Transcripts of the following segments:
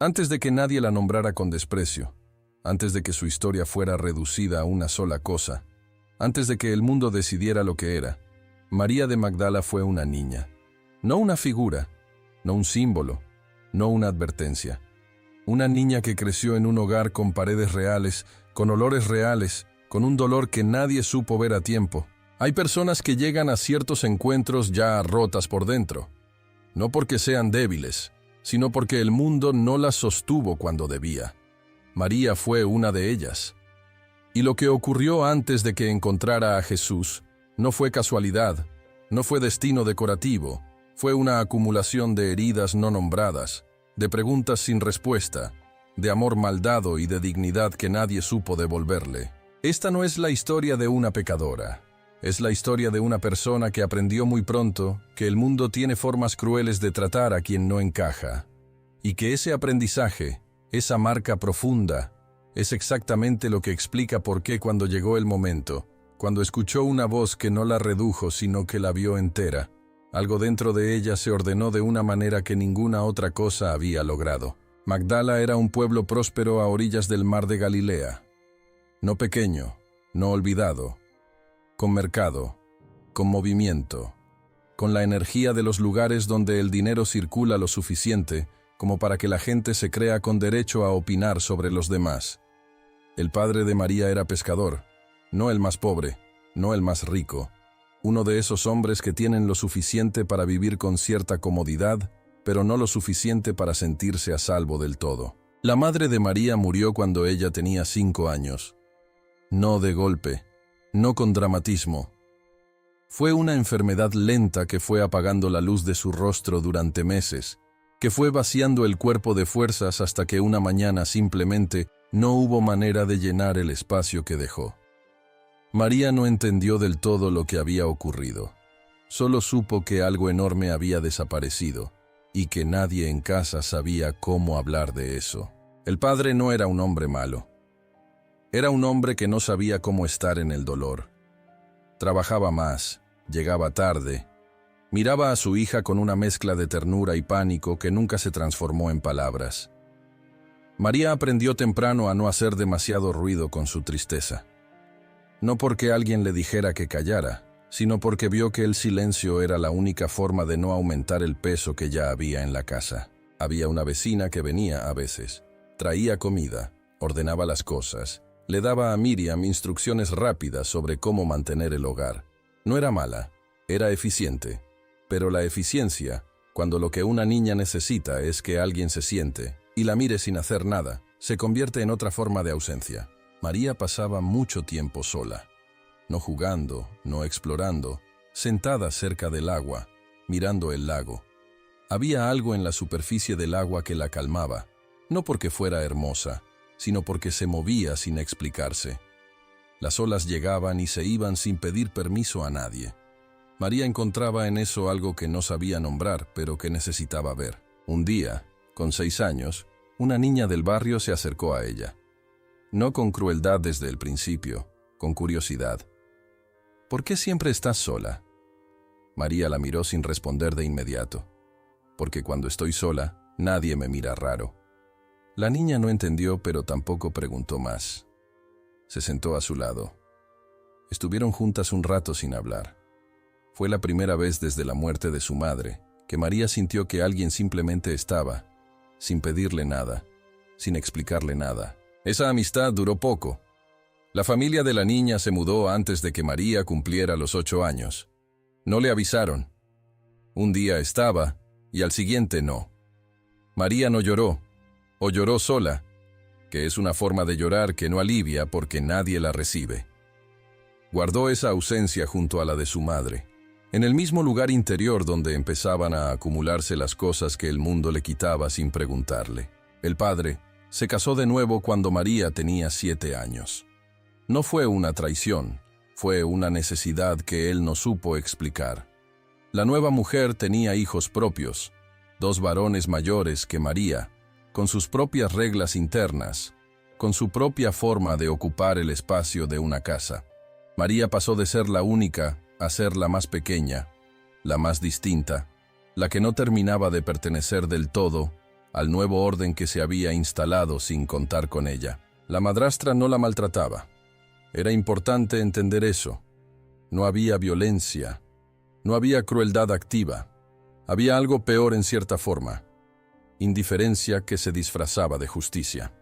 Antes de que nadie la nombrara con desprecio, antes de que su historia fuera reducida a una sola cosa, antes de que el mundo decidiera lo que era, María de Magdala fue una niña. No una figura, no un símbolo, no una advertencia. Una niña que creció en un hogar con paredes reales, con olores reales, con un dolor que nadie supo ver a tiempo. Hay personas que llegan a ciertos encuentros ya rotas por dentro, no porque sean débiles, sino porque el mundo no las sostuvo cuando debía. María fue una de ellas. Y lo que ocurrió antes de que encontrara a Jesús no fue casualidad, no fue destino decorativo, fue una acumulación de heridas no nombradas, de preguntas sin respuesta, de amor mal dado y de dignidad que nadie supo devolverle. Esta no es la historia de una pecadora. Es la historia de una persona que aprendió muy pronto que el mundo tiene formas crueles de tratar a quien no encaja, y que ese aprendizaje, esa marca profunda, es exactamente lo que explica por qué cuando llegó el momento, cuando escuchó una voz que no la redujo sino que la vio entera, algo dentro de ella se ordenó de una manera que ninguna otra cosa había logrado. Magdala era un pueblo próspero a orillas del mar de Galilea, no pequeño, no olvidado, con mercado, con movimiento, con la energía de los lugares donde el dinero circula lo suficiente como para que la gente se crea con derecho a opinar sobre los demás. El padre de María era pescador, no el más pobre, no el más rico, uno de esos hombres que tienen lo suficiente para vivir con cierta comodidad, pero no lo suficiente para sentirse a salvo del todo. La madre de María murió cuando ella tenía 5 años. No de golpe, no con dramatismo. Fue una enfermedad lenta que fue apagando la luz de su rostro durante meses, que fue vaciando el cuerpo de fuerzas hasta que una mañana simplemente no hubo manera de llenar el espacio que dejó. María no entendió del todo lo que había ocurrido. Solo supo que algo enorme había desaparecido y que nadie en casa sabía cómo hablar de eso. El padre no era un hombre malo. Era un hombre que no sabía cómo estar en el dolor. Trabajaba más, llegaba tarde, miraba a su hija con una mezcla de ternura y pánico que nunca se transformó en palabras. María aprendió temprano a no hacer demasiado ruido con su tristeza. No porque alguien le dijera que callara, sino porque vio que el silencio era la única forma de no aumentar el peso que ya había en la casa. Había una vecina que venía a veces, traía comida, ordenaba las cosas, le daba a Miriam instrucciones rápidas sobre cómo mantener el hogar. No era mala, era eficiente, pero la eficiencia, cuando lo que una niña necesita es que alguien se siente y la mire sin hacer nada, se convierte en otra forma de ausencia. María pasaba mucho tiempo sola, no jugando, no explorando, sentada cerca del agua, mirando el lago. Había algo en la superficie del agua que la calmaba, no porque fuera hermosa, sino porque se movía sin explicarse. Las olas llegaban y se iban sin pedir permiso a nadie. María encontraba en eso algo que no sabía nombrar, pero que necesitaba ver. Un día, con 6 años, una niña del barrio se acercó a ella. No con crueldad desde el principio, con curiosidad. ¿Por qué siempre estás sola? María la miró sin responder de inmediato. Porque cuando estoy sola, nadie me mira raro. La niña no entendió, pero tampoco preguntó más. Se sentó a su lado. Estuvieron juntas un rato sin hablar. Fue la primera vez desde la muerte de su madre que María sintió que alguien simplemente estaba, sin pedirle nada, sin explicarle nada. Esa amistad duró poco. La familia de la niña se mudó antes de que María cumpliera los 8 años. No le avisaron. Un día estaba y al siguiente no. María no lloró, o lloró sola, que es una forma de llorar que no alivia porque nadie la recibe. Guardó esa ausencia junto a la de su madre, en el mismo lugar interior donde empezaban a acumularse las cosas que el mundo le quitaba sin preguntarle. El padre se casó de nuevo cuando María tenía 7 años. No fue una traición, fue una necesidad que él no supo explicar. La nueva mujer tenía hijos propios, 2 varones mayores que María, con sus propias reglas internas, con su propia forma de ocupar el espacio de una casa. María pasó de ser la única a ser la más pequeña, la más distinta, la que no terminaba de pertenecer del todo al nuevo orden que se había instalado sin contar con ella. La madrastra no la maltrataba. Era importante entender eso. No había violencia, no había crueldad activa. Había algo peor en cierta forma: indiferencia que se disfrazaba de justicia.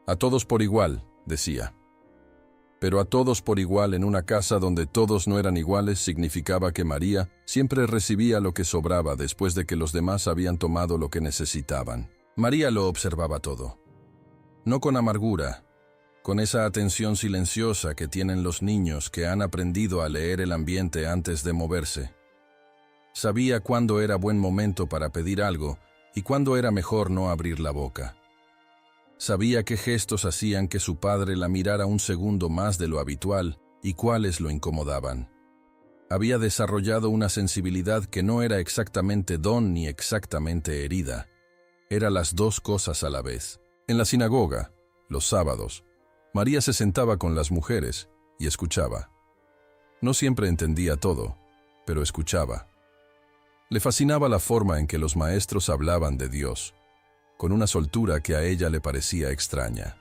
A todos por igual, decía. Pero a todos por igual en una casa donde todos no eran iguales significaba que María siempre recibía lo que sobraba después de que los demás habían tomado lo que necesitaban. María lo observaba todo. No con amargura, con esa atención silenciosa que tienen los niños que han aprendido a leer el ambiente antes de moverse. Sabía cuándo era buen momento para pedir algo y cuándo era mejor no abrir la boca. Sabía qué gestos hacían que su padre la mirara un segundo más de lo habitual y cuáles lo incomodaban. Había desarrollado una sensibilidad que no era exactamente don ni exactamente herida. Era las dos cosas a la vez. En la sinagoga, los sábados, María se sentaba con las mujeres y escuchaba. No siempre entendía todo, pero escuchaba. Le fascinaba la forma en que los maestros hablaban de Dios, con una soltura que a ella le parecía extraña,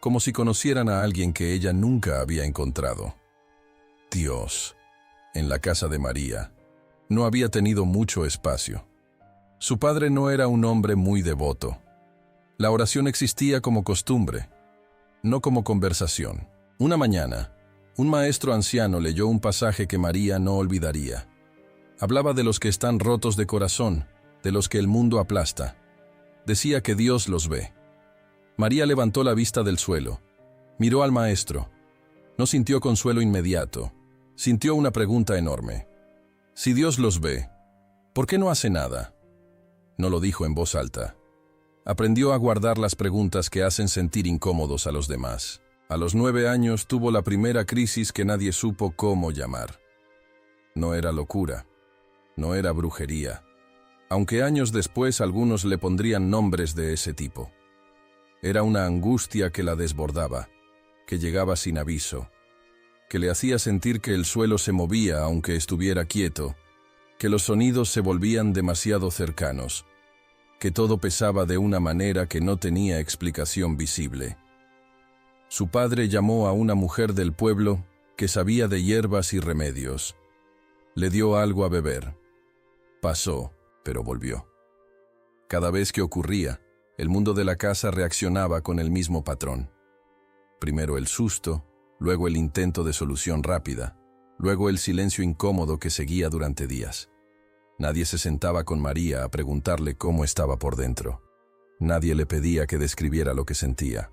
como si conocieran a alguien que ella nunca había encontrado. Dios, en la casa de María, no había tenido mucho espacio. Su padre no era un hombre muy devoto. La oración existía como costumbre, no como conversación. Una mañana, un maestro anciano leyó un pasaje que María no olvidaría. Hablaba de los que están rotos de corazón, de los que el mundo aplasta. Decía que Dios los ve. María levantó la vista del suelo. Miró al maestro. No sintió consuelo inmediato. Sintió una pregunta enorme. Si Dios los ve, ¿por qué no hace nada? No lo dijo en voz alta. Aprendió a guardar las preguntas que hacen sentir incómodos a los demás. A los 9 años tuvo la primera crisis que nadie supo cómo llamar. No era locura. No era brujería. Aunque años después algunos le pondrían nombres de ese tipo. Era una angustia que la desbordaba, que llegaba sin aviso, que le hacía sentir que el suelo se movía aunque estuviera quieto, que los sonidos se volvían demasiado cercanos, que todo pesaba de una manera que no tenía explicación visible. Su padre llamó a una mujer del pueblo que sabía de hierbas y remedios. Le dio algo a beber. Pasó, pero volvió. Cada vez que ocurría, el mundo de la casa reaccionaba con el mismo patrón. Primero el susto, luego el intento de solución rápida, luego el silencio incómodo que seguía durante días. Nadie se sentaba con María a preguntarle cómo estaba por dentro. Nadie le pedía que describiera lo que sentía.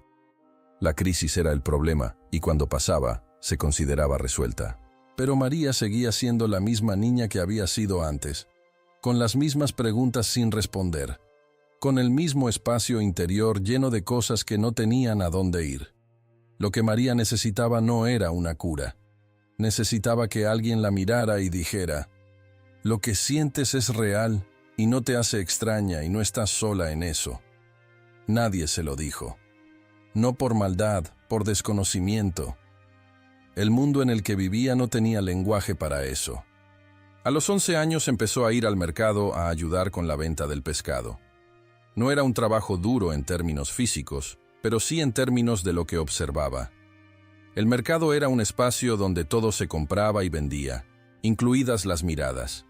La crisis era el problema, y cuando pasaba, se consideraba resuelta. Pero María seguía siendo la misma niña que había sido antes, con las mismas preguntas sin responder, con el mismo espacio interior lleno de cosas que no tenían a dónde ir. Lo que María necesitaba no era una cura. Necesitaba que alguien la mirara y dijera: lo que sientes es real y no te hace extraña y no estás sola en eso. Nadie se lo dijo. No por maldad, por desconocimiento. El mundo en el que vivía no tenía lenguaje para eso. A los 11 años empezó a ir al mercado a ayudar con la venta del pescado. No era un trabajo duro en términos físicos, pero sí en términos de lo que observaba. El mercado era un espacio donde todo se compraba y vendía, incluidas las miradas.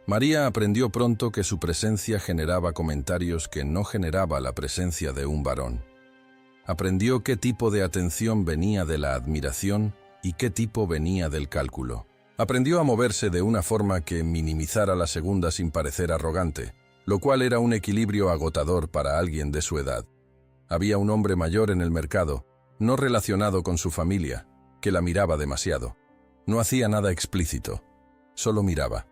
María aprendió pronto que su presencia generaba comentarios que no generaba la presencia de un varón. Aprendió qué tipo de atención venía de la admiración y qué tipo venía del cálculo. Aprendió a moverse de una forma que minimizara la segunda sin parecer arrogante, lo cual era un equilibrio agotador para alguien de su edad. Había un hombre mayor en el mercado, no relacionado con su familia, que la miraba demasiado. No hacía nada explícito, solo miraba.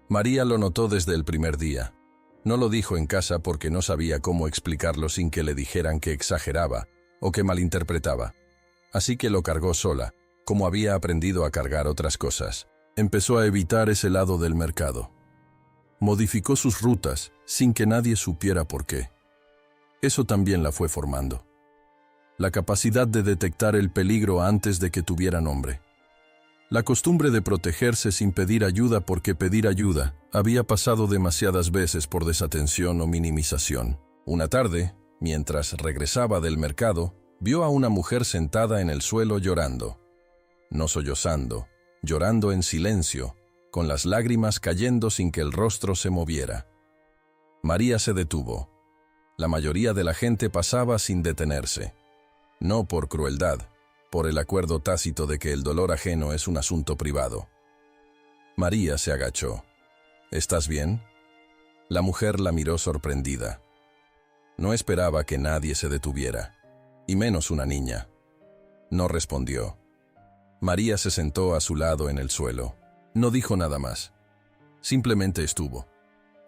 María lo notó desde el primer día. No lo dijo en casa porque no sabía cómo explicarlo sin que le dijeran que exageraba o que malinterpretaba. Así que lo cargó sola, como había aprendido a cargar otras cosas. Empezó a evitar ese lado del mercado. Modificó sus rutas sin que nadie supiera por qué. Eso también la fue formando. La capacidad de detectar el peligro antes de que tuviera nombre. La costumbre de protegerse sin pedir ayuda porque pedir ayuda había pasado demasiadas veces por desatención o minimización. Una tarde, mientras regresaba del mercado, vio a una mujer sentada en el suelo llorando. No sollozando, llorando en silencio, con las lágrimas cayendo sin que el rostro se moviera. María se detuvo. La mayoría de la gente pasaba sin detenerse. No por crueldad, por el acuerdo tácito de que el dolor ajeno es un asunto privado. María se agachó. ¿Estás bien? La mujer la miró sorprendida. No esperaba que nadie se detuviera, y menos una niña. No respondió. María se sentó a su lado en el suelo. No dijo nada más. Simplemente estuvo.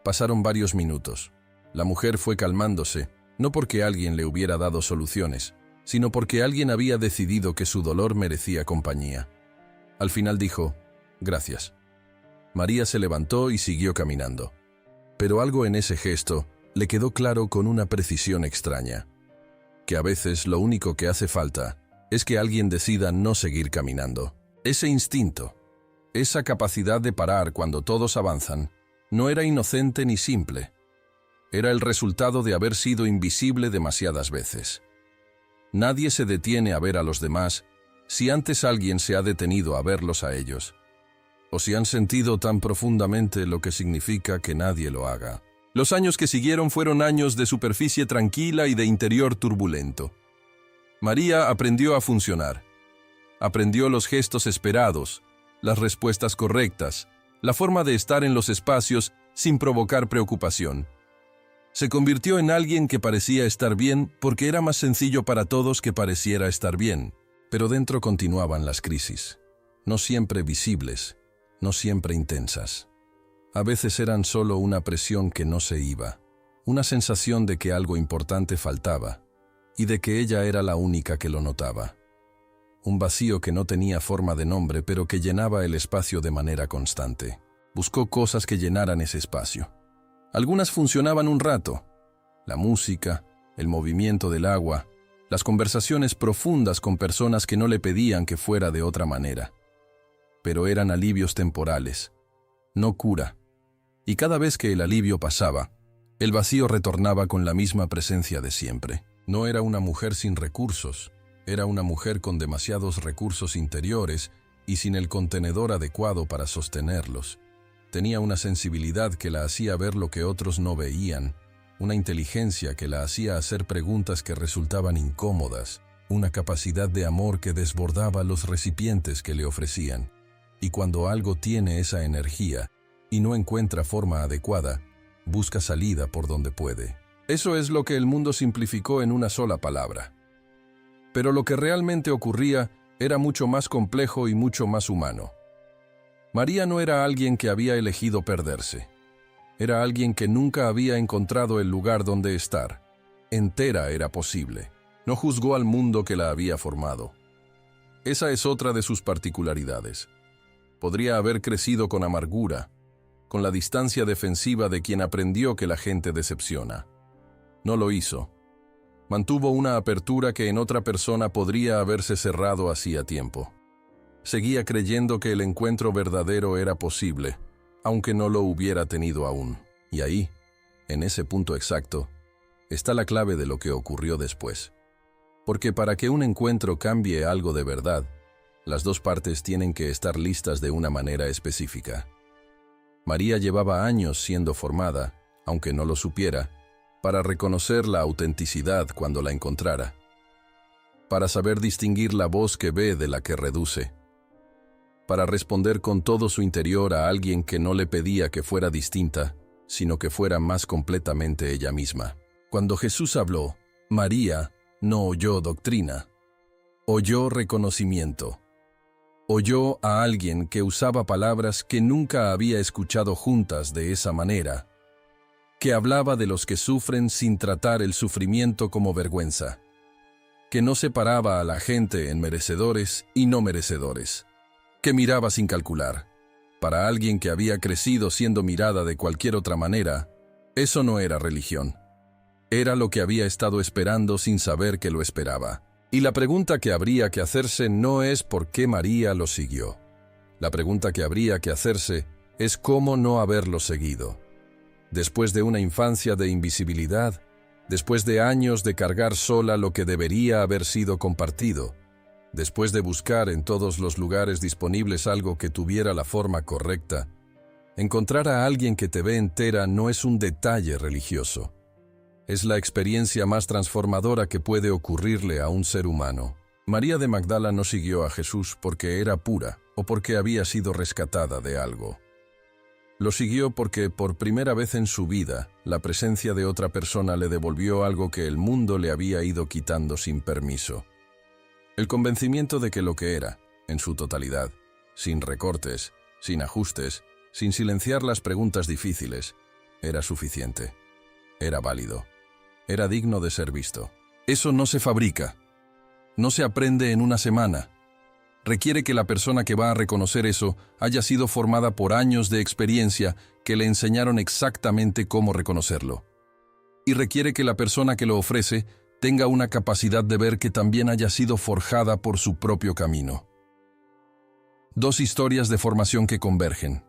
Pasaron varios minutos. La mujer fue calmándose, no porque alguien le hubiera dado soluciones, sino porque alguien había decidido que su dolor merecía compañía. Al final dijo, «Gracias». María se levantó y siguió caminando. Pero algo en ese gesto le quedó claro con una precisión extraña. Que a veces lo único que hace falta es que alguien decida no seguir caminando. Ese instinto, esa capacidad de parar cuando todos avanzan, no era inocente ni simple. Era el resultado de haber sido invisible demasiadas veces. Nadie se detiene a ver a los demás si antes alguien se ha detenido a verlos a ellos, o si han sentido tan profundamente lo que significa que nadie lo haga. Los años que siguieron fueron años de superficie tranquila y de interior turbulento. María aprendió a funcionar. Aprendió los gestos esperados, las respuestas correctas, la forma de estar en los espacios sin provocar preocupación. Se convirtió en alguien que parecía estar bien porque era más sencillo para todos que pareciera estar bien. Pero dentro continuaban las crisis. No siempre visibles, no siempre intensas. A veces eran solo una presión que no se iba, una sensación de que algo importante faltaba y de que ella era la única que lo notaba. Un vacío que no tenía forma de nombre pero que llenaba el espacio de manera constante. Buscó cosas que llenaran ese espacio. Algunas funcionaban un rato. La música, el movimiento del agua, las conversaciones profundas con personas que no le pedían que fuera de otra manera. Pero eran alivios temporales, no cura. Y cada vez que el alivio pasaba, el vacío retornaba con la misma presencia de siempre. No era una mujer sin recursos, era una mujer con demasiados recursos interiores y sin el contenedor adecuado para sostenerlos. Tenía una sensibilidad que la hacía ver lo que otros no veían, una inteligencia que la hacía hacer preguntas que resultaban incómodas, una capacidad de amor que desbordaba los recipientes que le ofrecían. Y cuando algo tiene esa energía y no encuentra forma adecuada, busca salida por donde puede. Eso es lo que el mundo simplificó en una sola palabra. Pero lo que realmente ocurría era mucho más complejo y mucho más humano. María no era alguien que había elegido perderse. Era alguien que nunca había encontrado el lugar donde estar. Entera era posible. No juzgó al mundo que la había formado. Esa es otra de sus particularidades. Podría haber crecido con amargura, con la distancia defensiva de quien aprendió que la gente decepciona. No lo hizo. Mantuvo una apertura que en otra persona podría haberse cerrado hacía tiempo. Seguía creyendo que el encuentro verdadero era posible, aunque no lo hubiera tenido aún. Y ahí, en ese punto exacto, está la clave de lo que ocurrió después. Porque para que un encuentro cambie algo de verdad, las dos partes tienen que estar listas de una manera específica. María llevaba años siendo formada, aunque no lo supiera, para reconocer la autenticidad cuando la encontrara, para saber distinguir la voz que ve de la que reduce, para responder con todo su interior a alguien que no le pedía que fuera distinta, sino que fuera más completamente ella misma. Cuando Jesús habló, María no oyó doctrina, oyó reconocimiento. Oyó a alguien que usaba palabras que nunca había escuchado juntas de esa manera, que hablaba de los que sufren sin tratar el sufrimiento como vergüenza, que no separaba a la gente en merecedores y no merecedores, que miraba sin calcular. Para alguien que había crecido siendo mirada de cualquier otra manera, eso no era religión. Era lo que había estado esperando sin saber que lo esperaba. Y la pregunta que habría que hacerse no es por qué María lo siguió. La pregunta que habría que hacerse es cómo no haberlo seguido. Después de una infancia de invisibilidad, después de años de cargar sola lo que debería haber sido compartido, después de buscar en todos los lugares disponibles algo que tuviera la forma correcta, encontrar a alguien que te ve entera no es un detalle religioso. Es la experiencia más transformadora que puede ocurrirle a un ser humano. María de Magdala no siguió a Jesús porque era pura o porque había sido rescatada de algo. Lo siguió porque, por primera vez en su vida, la presencia de otra persona le devolvió algo que el mundo le había ido quitando sin permiso. El convencimiento de que lo que era, en su totalidad, sin recortes, sin ajustes, sin silenciar las preguntas difíciles, era suficiente. Era válido. Era digno de ser visto. Eso no se fabrica. No se aprende en una semana. Requiere que la persona que va a reconocer eso haya sido formada por años de experiencia que le enseñaron exactamente cómo reconocerlo. Y requiere que la persona que lo ofrece tenga una capacidad de ver que también haya sido forjada por su propio camino. Dos historias de formación que convergen.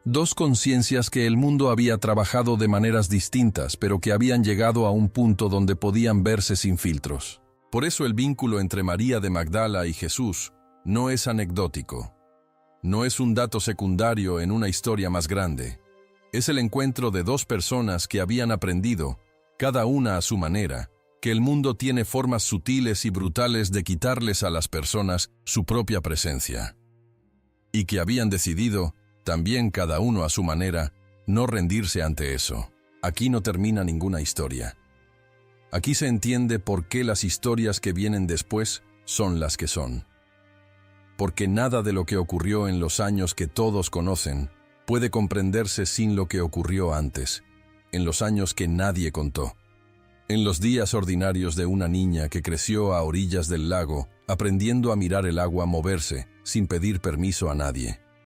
Dos conciencias que el mundo había trabajado de maneras distintas, pero que habían llegado a un punto donde podían verse sin filtros. Por eso el vínculo entre María de Magdala y Jesús no es anecdótico. No es un dato secundario en una historia más grande. Es el encuentro de dos personas que habían aprendido, cada una a su manera, que el mundo tiene formas sutiles y brutales de quitarles a las personas su propia presencia. Y que habían decidido, también cada uno a su manera, no rendirse ante eso. Aquí no termina ninguna historia. Aquí se entiende por qué las historias que vienen después son las que son. Porque nada de lo que ocurrió en los años que todos conocen puede comprenderse sin lo que ocurrió antes, en los años que nadie contó. En los días ordinarios de una niña que creció a orillas del lago, aprendiendo a mirar el agua moverse, sin pedir permiso a nadie.